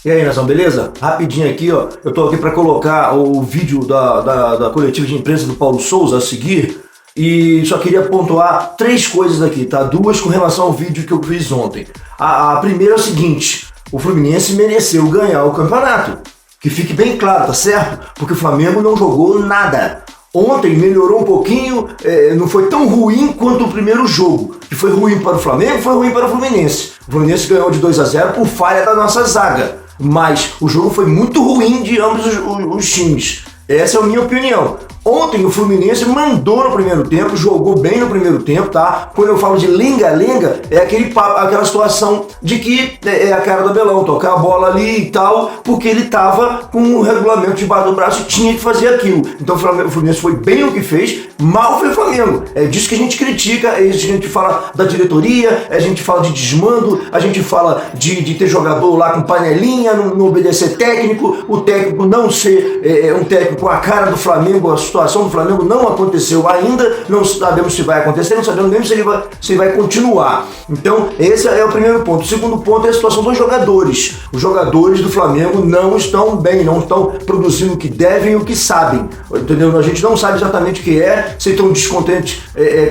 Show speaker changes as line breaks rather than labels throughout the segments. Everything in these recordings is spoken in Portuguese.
E aí, nação, beleza? Rapidinho aqui, ó. Eu tô aqui para colocar o vídeo da coletiva de imprensa do Paulo Souza a seguir. E só queria pontuar 3 coisas aqui, tá? 2 com relação ao vídeo que eu fiz ontem. A primeira é o seguinte: o Fluminense mereceu ganhar o campeonato. Que fique bem claro, tá certo? Porque o Flamengo não jogou nada. Ontem melhorou um pouquinho, não foi tão ruim quanto o primeiro jogo. Que foi ruim para o Flamengo, foi ruim para o Fluminense. O Fluminense ganhou de 2-0 por falha da nossa zaga. Mas o jogo foi muito ruim de ambos os times. Essa é a minha opinião. Ontem o Fluminense mandou no primeiro tempo, jogou bem no primeiro tempo, tá? Quando eu falo de lenga-lenga, é aquela situação de que é a cara do Abelão, tocar a bola ali e tal, porque ele tava com o regulamento debaixo do braço e tinha que fazer aquilo. Então o Fluminense foi bem o que fez, mal foi o Flamengo. É disso que a gente critica, é isso que a gente fala da diretoria, a gente fala de desmando, a gente fala de ter jogador lá com panelinha, não obedecer técnico, o técnico não ser um técnico com a cara do Flamengo. A situação do Flamengo não aconteceu ainda, não sabemos se vai acontecer, não sabemos nem se vai continuar. Então esse é o primeiro ponto. O segundo ponto é a situação dos jogadores. Os jogadores do Flamengo não estão bem, não estão produzindo o que devem e o que sabem, entendeu? A gente não sabe exatamente o que é, se estão descontentes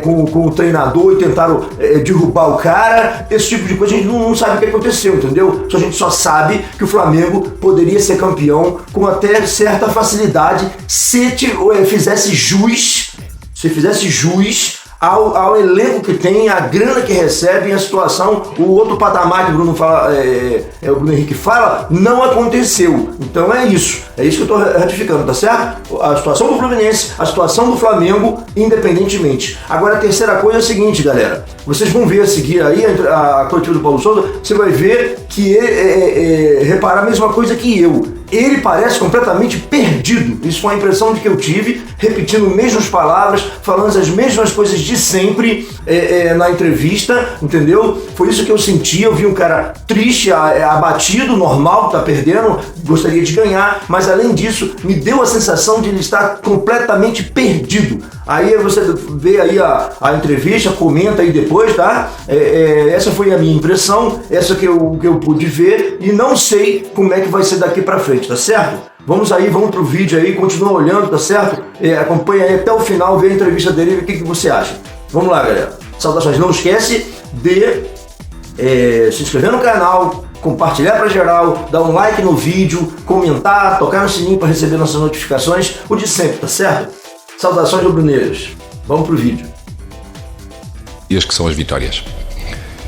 com o treinador e tentaram derrubar o cara, esse tipo de coisa a gente não sabe o que aconteceu, entendeu? A gente só sabe que o Flamengo poderia ser campeão com até certa facilidade se fizesse jus ao elenco que tem, a grana que recebe, a situação, o outro patamar que o Bruno fala, o Bruno Henrique fala, não aconteceu. Então é isso que eu estou ratificando, tá certo? A situação do Fluminense, a situação do Flamengo, independentemente. Agora a terceira coisa é a seguinte, galera, vocês vão ver a seguir aí a coletiva do Paulo Souza, você vai ver que reparar a mesma coisa que eu. Ele parece completamente perdido. Isso foi a impressão de que eu tive, repetindo as mesmas palavras, falando as mesmas coisas de sempre na entrevista, entendeu? Foi isso que eu senti. Eu vi um cara triste, abatido, normal, tá perdendo, gostaria de ganhar, mas além disso, me deu a sensação de ele estar completamente perdido. Aí você vê aí a entrevista, comenta aí depois, tá? Essa foi a minha impressão, essa que eu pude ver, e não sei como é que vai ser daqui pra frente, tá certo? Vamos pro vídeo aí, continua olhando, tá certo? Acompanha aí até o final, vê a entrevista dele e vê o que você acha. Vamos lá, galera. Saudações. Não esquece de se inscrever no canal, compartilhar para geral, dar um like no vídeo, comentar, tocar no sininho para receber nossas notificações, o de sempre, tá certo? Saudações rubro-negras. Vamos pro vídeo.
E as que são as vitórias.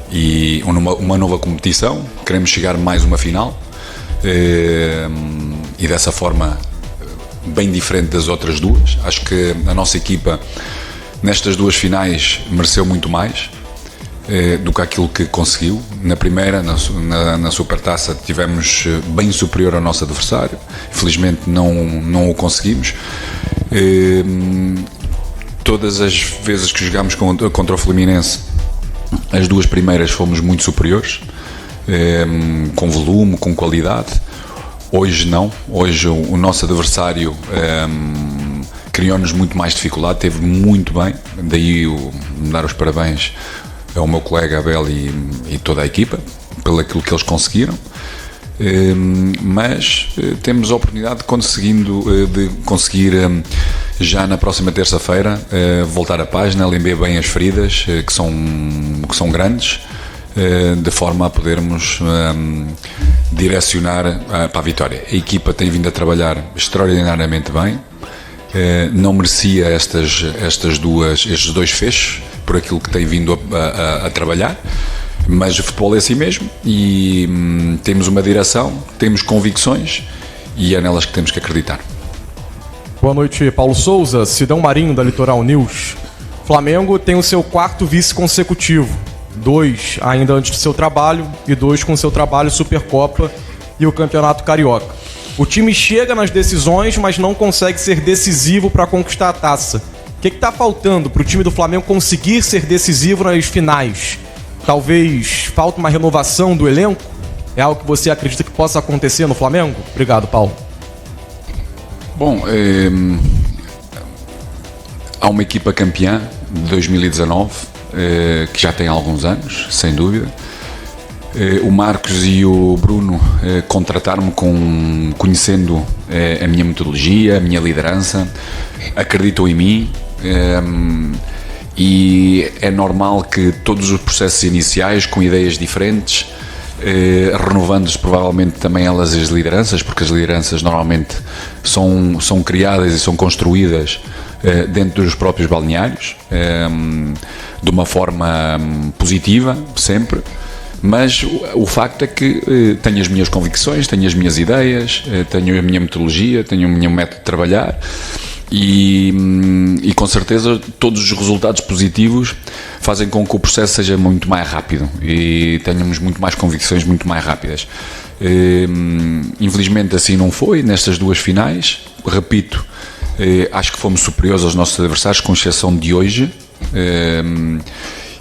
E uma nova competição, queremos chegar mais uma final e dessa forma bem diferente das outras duas. Acho que a nossa equipa nestas duas finais mereceu muito mais do que aquilo que conseguiu. Na primeira, na Supertaça, tivemos bem superior ao nosso adversário, infelizmente não o conseguimos. Todas as vezes que jogámos contra o Fluminense, as duas primeiras fomos muito superiores, com volume, com qualidade. Hoje não, hoje o nosso adversário criou-nos muito mais dificuldade, teve muito bem, daí dar os parabéns ao meu colega Abel e toda a equipa pelo aquilo que eles conseguiram. Mas temos a oportunidade de conseguir já na próxima terça-feira voltar à página, limper bem as feridas que são grandes, de forma a podermos direcionar para a vitória. A equipa tem vindo a trabalhar extraordinariamente bem, não merecia estes dois fechos por aquilo que tem vindo a trabalhar. Mas o futebol é assim mesmo e temos uma direção, temos convicções e é nelas que temos que acreditar.
Boa noite, Paulo Souza, Sidão Marinho da Litoral News. Flamengo tem o seu 4º vice consecutivo, 2 ainda antes do seu trabalho e 2 com o seu trabalho Supercopa e o Campeonato Carioca. O time chega nas decisões, mas não consegue ser decisivo para conquistar a taça. O que está faltando para o time do Flamengo conseguir ser decisivo nas finais? Talvez falta uma renovação do elenco? É algo que você acredita que possa acontecer no Flamengo? Obrigado, Paulo.
Bom, há uma equipa campeã de 2019 que já tem alguns anos, sem dúvida. o Marcos e o Bruno contrataram-me conhecendo a minha metodologia, a minha liderança, acreditam em mim, e é normal que todos os processos iniciais com ideias diferentes, renovando-se provavelmente também elas as lideranças, porque as lideranças normalmente são criadas e são construídas dentro dos próprios balneários, de uma forma positiva, sempre. Mas o facto é que tenho as minhas convicções, tenho as minhas ideias, tenho a minha metodologia, tenho o meu método de trabalhar e com certeza todos os resultados positivos fazem com que o processo seja muito mais rápido e tenhamos muito mais convicções muito mais rápidas. Infelizmente assim não foi nestas duas finais, repito, acho que fomos superiores aos nossos adversários, com exceção de hoje,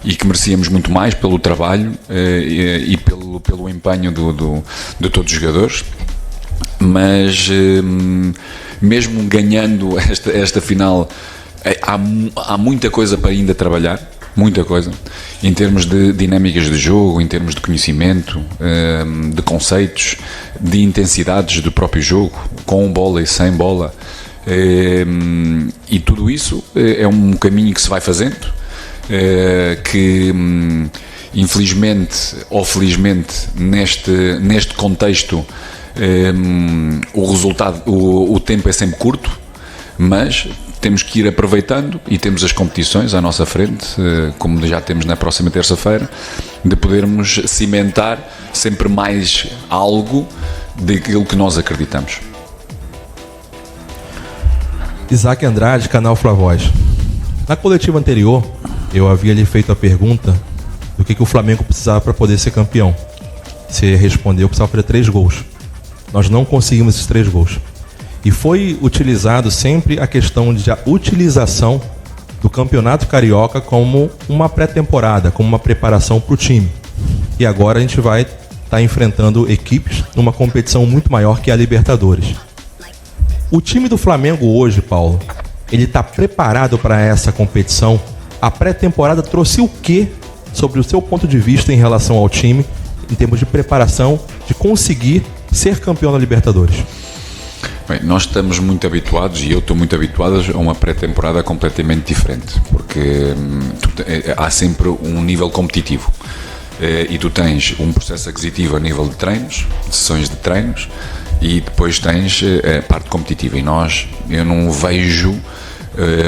e que merecíamos muito mais pelo trabalho e pelo empenho de todos os jogadores, mas mesmo ganhando esta final, há muita coisa para ainda trabalhar, muita coisa, em termos de dinâmicas de jogo, em termos de conhecimento, de conceitos, de intensidades do próprio jogo, com bola e sem bola, e tudo isso é um caminho que se vai fazendo, que infelizmente ou felizmente neste contexto o resultado, o tempo é sempre curto, mas temos que ir aproveitando e temos as competições à nossa frente, como já temos na próxima terça-feira, de podermos cimentar sempre mais algo daquilo que nós acreditamos.
Isaac Andrade, canal Flavoz. Na coletiva anterior, eu havia lhe feito a pergunta do que o Flamengo precisava para poder ser campeão. Você respondeu que precisava fazer 3 gols. Nós não conseguimos esses 3 gols. E foi utilizado sempre a questão de a utilização do Campeonato Carioca como uma pré-temporada, como uma preparação para o time. E agora a gente vai estar enfrentando equipes numa competição muito maior que a Libertadores. O time do Flamengo hoje, Paulo, ele está preparado para essa competição? A pré-temporada trouxe o quê sobre o seu ponto de vista em relação ao time, em termos de preparação, de conseguir ser campeão da Libertadores?
Bem, nós estamos muito habituados, e eu estou muito habituado a uma pré-temporada completamente diferente, porque há sempre um nível competitivo, e tu tens um processo aquisitivo a nível de treinos, de sessões de treinos, e depois tens a parte competitiva, e eu não vejo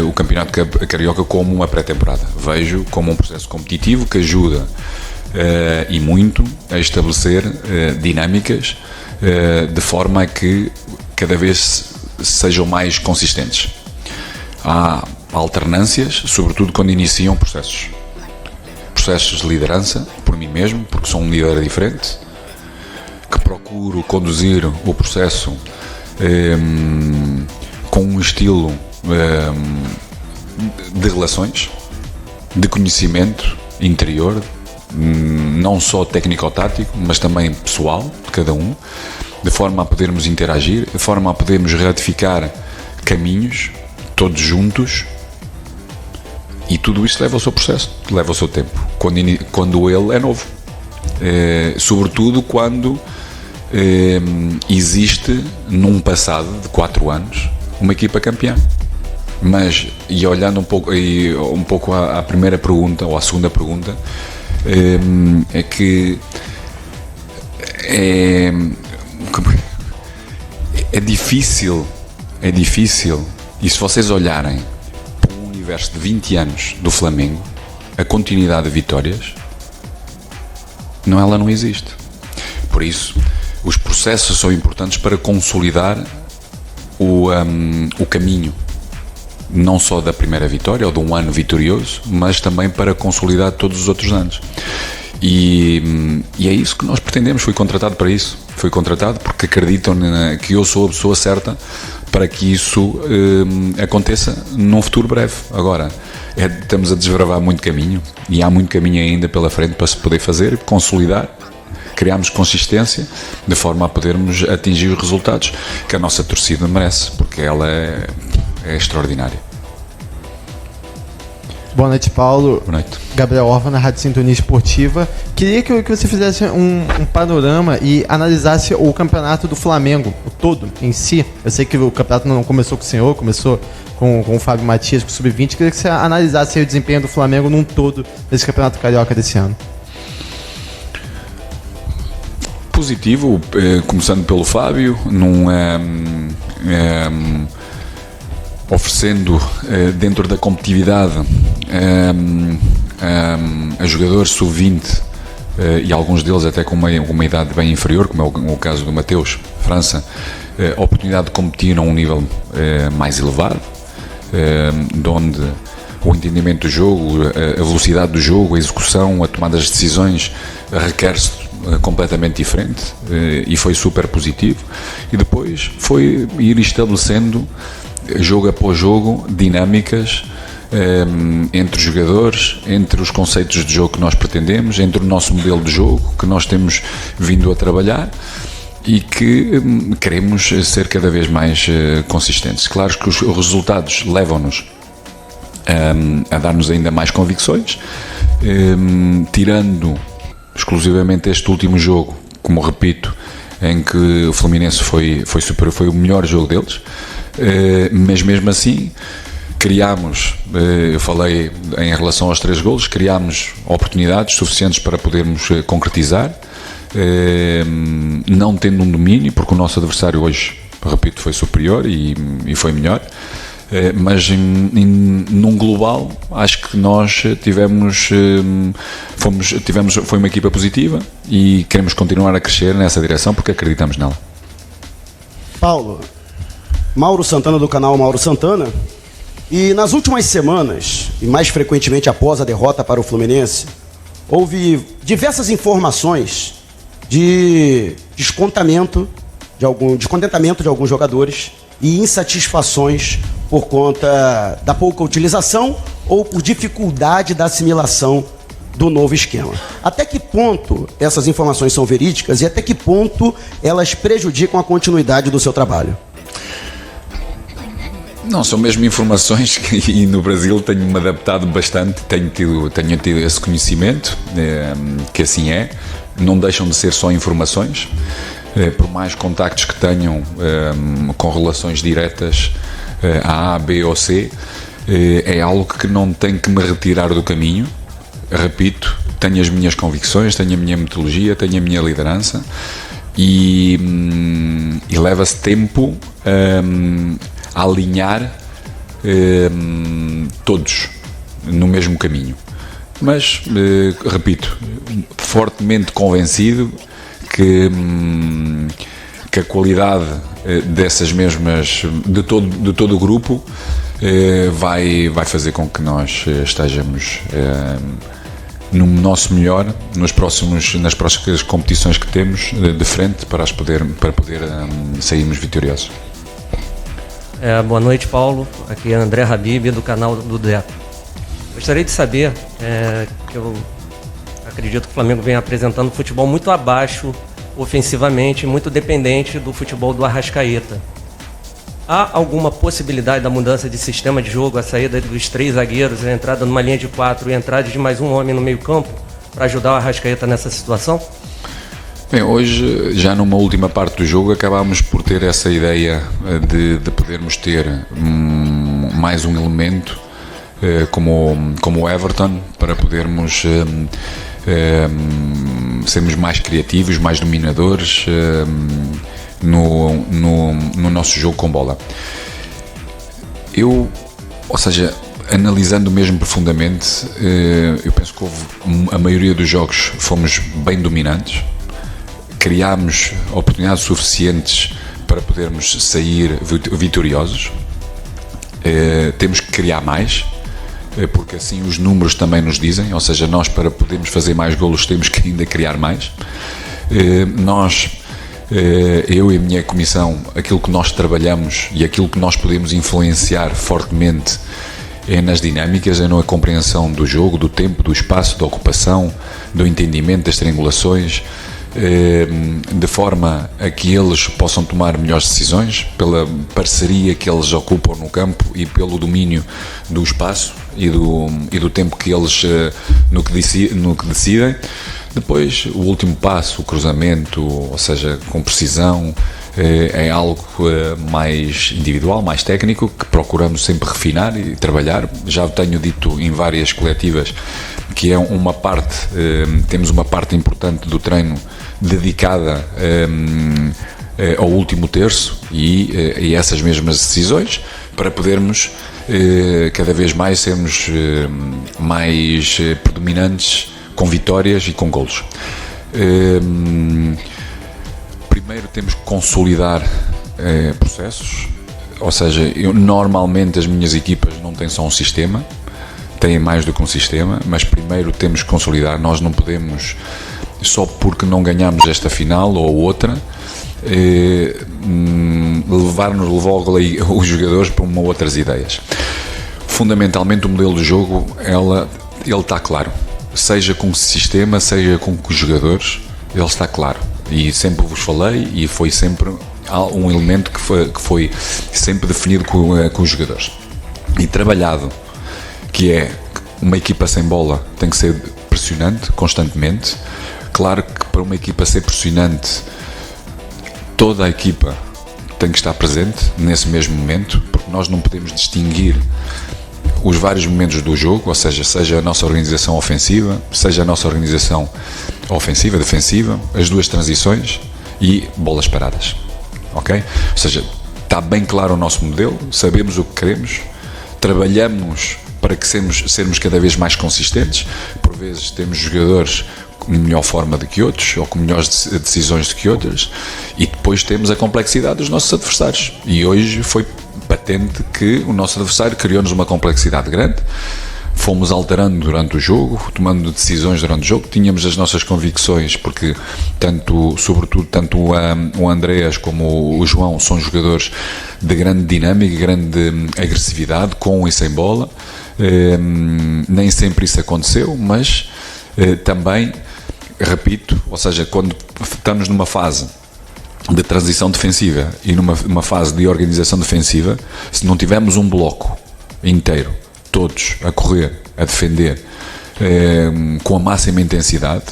o Campeonato Carioca como uma pré-temporada, vejo como um processo competitivo que ajuda e muito a estabelecer dinâmicas de forma a que cada vez sejam mais consistentes. Há alternâncias, sobretudo quando iniciam processos de liderança, por mim mesmo, porque sou um líder diferente, que procuro conduzir o processo com um estilo de relações, de conhecimento interior, não só técnico-tático, mas também pessoal, de cada um, de forma a podermos interagir, de forma a podermos ratificar caminhos, todos juntos, e tudo isso leva ao seu processo, leva ao seu tempo, quando ele é novo. Sobretudo quando existe, num passado de 4 anos, uma equipa campeã. Mas, e olhando um pouco à primeira pergunta, ou à segunda pergunta, é que é difícil, e se vocês olharem para um universo de 20 anos do Flamengo, a continuidade de vitórias, ela não existe. Por isso, os processos são importantes para consolidar o caminho, não só da primeira vitória ou de um ano vitorioso, mas também para consolidar todos os outros anos. E é isso que nós pretendemos. Fui contratado para isso. Fui contratado porque acreditam que eu sou a pessoa certa para que isso aconteça num futuro breve. Agora, estamos a desbravar muito caminho, e há muito caminho ainda pela frente para se poder fazer, consolidar, criarmos consistência, de forma a podermos atingir os resultados que a nossa torcida merece, porque ela é extraordinária.
Boa noite, Paulo.
Boa noite.
Gabriel Orva, na Rádio Sintonia Esportiva. Queria que você fizesse um panorama e analisasse o campeonato do Flamengo, o todo, em si. Eu sei que o campeonato não começou com o senhor, começou com o Fábio Matias, com o Sub-20. Queria que você analisasse o desempenho do Flamengo num todo desse campeonato carioca desse ano.
Positivo, começando pelo Fábio, oferecendo dentro da competitividade a jogadores sub-20 e alguns deles até com uma idade bem inferior, como é o caso do Mateus França, a oportunidade de competir a um nível mais elevado, de onde o entendimento do jogo, a velocidade do jogo, a execução, a tomada das decisões requer-se completamente diferente, e foi super positivo. E depois foi ir estabelecendo jogo após jogo dinâmicas entre os jogadores, entre os conceitos de jogo que nós pretendemos, entre o nosso modelo de jogo que nós temos vindo a trabalhar e que queremos ser cada vez mais consistentes. Claro que os resultados levam-nos a dar-nos ainda mais convicções, tirando exclusivamente este último jogo, como repito, em que o Fluminense foi superior, foi o melhor jogo deles, mas mesmo assim criámos, eu falei em relação aos 3 golos, criámos oportunidades suficientes para podermos concretizar, não tendo um domínio, porque o nosso adversário hoje, repito, foi superior e foi melhor. Mas num global acho que nós foi uma equipa positiva e queremos continuar a crescer nessa direção porque acreditamos nela.
Paulo, Mauro Santana do canal Mauro Santana. E nas últimas semanas, e mais frequentemente após a derrota para o Fluminense, houve diversas informações de descontentamento de alguns jogadores e insatisfações por conta da pouca utilização ou por dificuldade da assimilação do novo esquema. Até que ponto essas informações são verídicas e até que ponto elas prejudicam a continuidade do seu trabalho?
Não, são mesmo informações que e no Brasil tenho-me adaptado bastante, tenho tido esse conhecimento, que assim é, não deixam de ser só informações, por mais contactos que tenham com relações diretas a B ou C, é algo que não tem que me retirar do caminho. Repito, tenho as minhas convicções, tenho a minha metodologia, tenho a minha liderança e leva-se tempo a alinhar todos no mesmo caminho. Mas, repito, fortemente convencido que a qualidade dessas mesmas, de todo o grupo, vai fazer com que nós estejamos no nosso melhor nas próximas competições que temos de frente para poder sairmos vitoriosos.
Boa noite, Paulo. Aqui é André Habib, do canal do Deco. Gostaria de saber que eu acredito que o Flamengo vem apresentando futebol muito abaixo ofensivamente, muito dependente do futebol do Arrascaeta. Há alguma possibilidade da mudança de sistema de jogo, a saída dos 3 zagueiros, a entrada numa linha de 4 e a entrada de mais um homem no meio campo para ajudar o Arrascaeta nessa situação?
Bem, hoje, já numa última parte do jogo, acabámos por ter essa ideia de podermos ter mais um elemento como o Everton, para podermos sermos mais criativos, mais dominadores no nosso jogo com bola. Ou seja, analisando mesmo profundamente, eu penso que a maioria dos jogos fomos bem dominantes, criámos oportunidades suficientes para podermos sair vitoriosos. Temos que criar mais, porque assim os números também nos dizem, ou seja, nós para podermos fazer mais golos temos que ainda criar mais. Eu e a minha comissão, aquilo que nós trabalhamos e aquilo que nós podemos influenciar fortemente é nas dinâmicas, é na compreensão do jogo, do tempo, do espaço, da ocupação, do entendimento, das triangulações, de forma a que eles possam tomar melhores decisões pela parceria que eles ocupam no campo e pelo domínio do espaço e do tempo que eles no que decidem. Depois, o último passo, o cruzamento, ou seja, com precisão, é algo mais individual, mais técnico, que procuramos sempre refinar e trabalhar. Já o tenho dito em várias coletivas, que é uma parte, temos uma parte importante do treino dedicada ao último terço e essas mesmas decisões, para podermos cada vez mais sermos mais predominantes com vitórias e com golos. Primeiro temos que consolidar processos, ou seja, normalmente as minhas equipas não têm só um sistema, têm mais do que um sistema, mas primeiro temos que consolidar. Nós não podemos, só porque não ganhamos esta final ou outra, levar-nos logo os jogadores para outras ideias. Fundamentalmente o modelo de jogo, ele está claro, seja com o sistema, seja com os jogadores, ele está claro, e sempre vos falei, e foi sempre um elemento que foi sempre definido com os jogadores e trabalhado, que é uma equipa sem bola tem que ser pressionante constantemente. Claro que para uma equipa ser pressionante, toda a equipa tem que estar presente nesse mesmo momento, porque nós não podemos distinguir os vários momentos do jogo, ou seja a nossa organização ofensiva, seja a nossa organização ofensiva, defensiva, as duas transições e bolas paradas, ok? Ou seja, está bem claro o nosso modelo, sabemos o que queremos, trabalhamos para que sermos cada vez mais consistentes. Por vezes temos jogadores com melhor forma do que outros, ou com melhores decisões do que outras, e depois temos a complexidade dos nossos adversários, e hoje foi patente que o nosso adversário criou-nos uma complexidade grande. Fomos alterando durante o jogo, tomando decisões durante o jogo, tínhamos as nossas convicções, porque sobretudo tanto o Andreas como o João são jogadores de grande dinâmica, grande agressividade, com e sem bola. Nem sempre isso aconteceu, mas também, repito, ou seja, quando estamos numa fase de transição defensiva e numa fase de organização defensiva, se não tivermos um bloco inteiro, todos a correr, a defender com a máxima intensidade,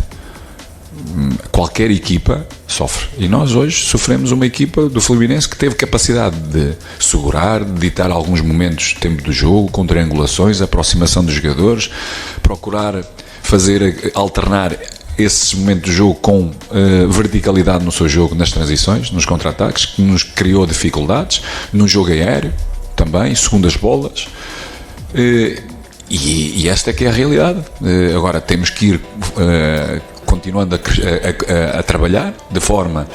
qualquer equipa sofre. E nós hoje sofremos uma equipa do Fluminense que teve capacidade de segurar, de ditar alguns momentos de tempo do jogo, com triangulações, aproximação dos jogadores, procurar alternar esse momento do jogo com verticalidade no seu jogo, nas transições, nos contra-ataques, que nos criou dificuldades, no jogo aéreo também, segundas bolas, e esta é que é a realidade. Agora temos que ir continuando a trabalhar de forma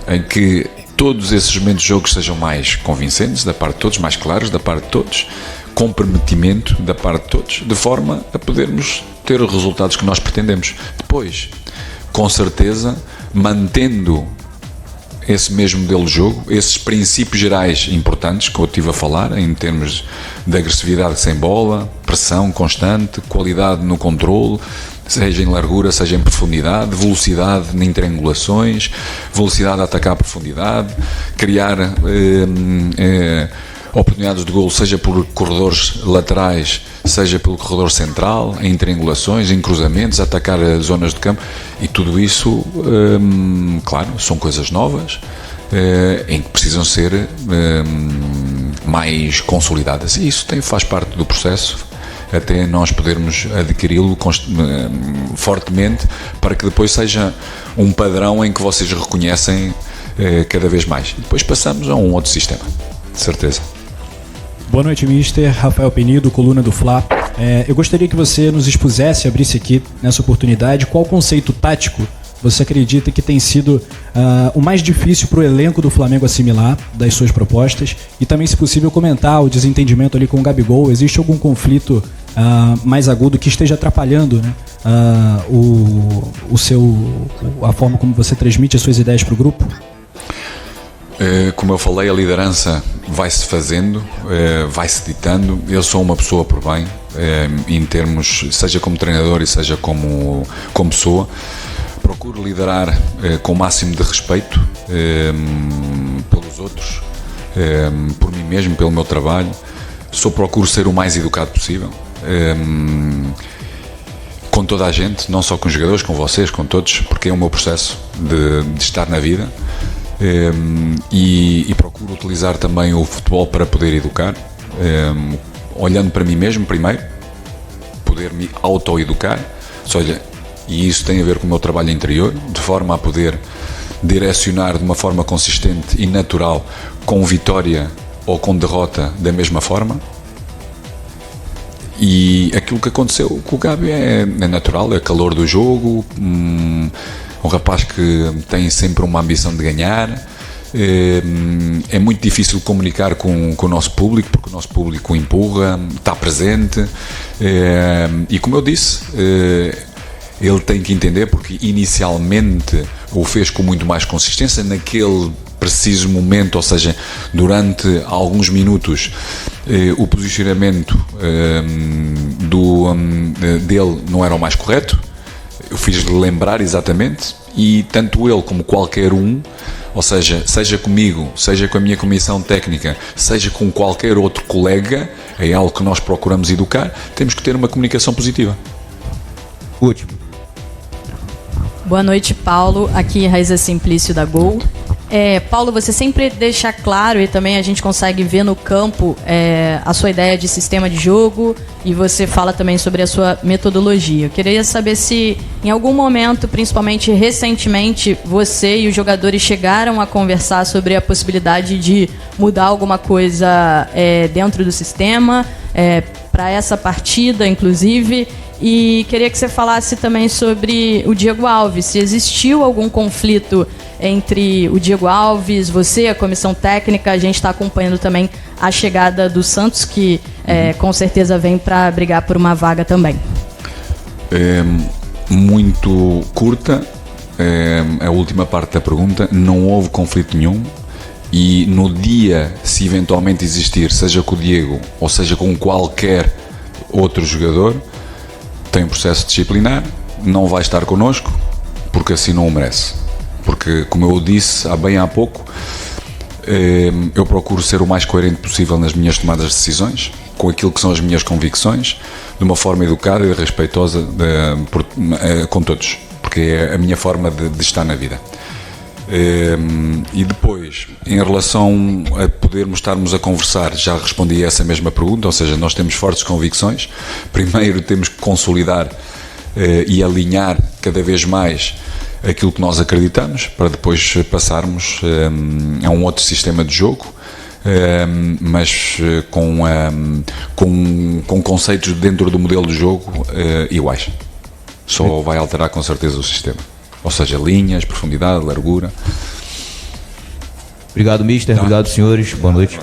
em que todos esses momentos de jogo sejam mais convincentes da parte de todos, mais claros da parte de todos, comprometimento da parte de todos, de forma a podermos ter os resultados que nós pretendemos. Depois, com certeza, mantendo esse mesmo modelo de jogo, esses princípios gerais importantes que eu estive a falar, em termos de agressividade sem bola, pressão constante, qualidade no controle, seja em largura, seja em profundidade, velocidade em triangulações, velocidade a atacar a profundidade, criar oportunidades de golo, seja por corredores laterais, seja pelo corredor central, em triangulações, em cruzamentos, atacar zonas de campo, e tudo isso, claro, são coisas novas, em que precisam ser mais consolidadas, e isso faz parte do processo, até nós podermos adquiri-lo fortemente, para que depois seja um padrão em que vocês reconhecem cada vez mais. E depois passamos a um outro sistema, de certeza.
Boa noite, mister. Rafael Penido, coluna do Fla. Eu gostaria que você nos expusesse, abrisse aqui nessa oportunidade, qual conceito tático você acredita que tem sido o mais difícil para o elenco do Flamengo assimilar das suas propostas, e também, se possível, comentar o desentendimento ali com o Gabigol. Existe algum conflito mais agudo que esteja atrapalhando, né, a forma como você transmite as suas ideias para o grupo?
Como eu falei, a liderança vai-se fazendo, vai-se ditando. Eu sou uma pessoa por bem, em termos, seja como treinador e seja como pessoa. Procuro liderar com o máximo de respeito pelos outros, por mim mesmo, pelo meu trabalho. Procuro ser o mais educado possível. com toda a gente, não só com os jogadores, com vocês, com todos, porque é o meu processo de estar na vida. E procuro utilizar também o futebol para poder educar, olhando para mim mesmo primeiro, poder me autoeducar, e isso tem a ver com o meu trabalho interior, de forma a poder direcionar de uma forma consistente e natural, com vitória ou com derrota da mesma forma. E aquilo que aconteceu com o Gabi é natural, é calor do jogo, um rapaz que tem sempre uma ambição de ganhar. É muito difícil comunicar com o nosso público, porque o nosso público empurra, está presente, e como eu disse, ele tem que entender, porque inicialmente o fez com muito mais consistência naquele preciso momento, ou seja, durante alguns minutos o posicionamento dele não era o mais correto. Eu fiz-lhe lembrar exatamente, e tanto ele como qualquer um, ou seja comigo, seja com a minha comissão técnica, seja com qualquer outro colega, é algo que nós procuramos educar, temos que ter uma comunicação positiva.
Último.
Boa noite, Paulo. Aqui é Raíza Simplício da Gol. Paulo, você sempre deixa claro, e também a gente consegue ver no campo a sua ideia de sistema de jogo, e você fala também sobre a sua metodologia. Eu queria saber se em algum momento, principalmente recentemente, você e os jogadores chegaram a conversar sobre a possibilidade de mudar alguma coisa dentro do sistema, para essa partida, inclusive. E queria que você falasse também sobre o Diego Alves, se existiu algum conflito entre o Diego Alves, você, a comissão técnica. A gente está acompanhando também a chegada do Santos, que com certeza vem para brigar por uma vaga também.
Muito curta, a última parte da pergunta. Não houve conflito nenhum, e no dia, se eventualmente existir, seja com o Diego ou seja com qualquer outro jogador, tem um processo disciplinar, não vai estar connosco, porque assim não o merece. Porque, como eu disse há pouco, eu procuro ser o mais coerente possível nas minhas tomadas de decisões, com aquilo que são as minhas convicções, de uma forma educada e respeitosa com todos, porque é a minha forma de estar na vida. E depois, em relação a podermos estarmos a conversar, já respondi a essa mesma pergunta, ou seja, nós temos fortes convicções. Primeiro temos que consolidar e alinhar cada vez mais aquilo que nós acreditamos, para depois passarmos a um outro sistema de jogo, mas com conceitos dentro do modelo de jogo iguais. Só vai alterar com certeza o sistema, ou seja, linhas, profundidade, largura.
Obrigado, mister. Obrigado, senhores. Boa noite.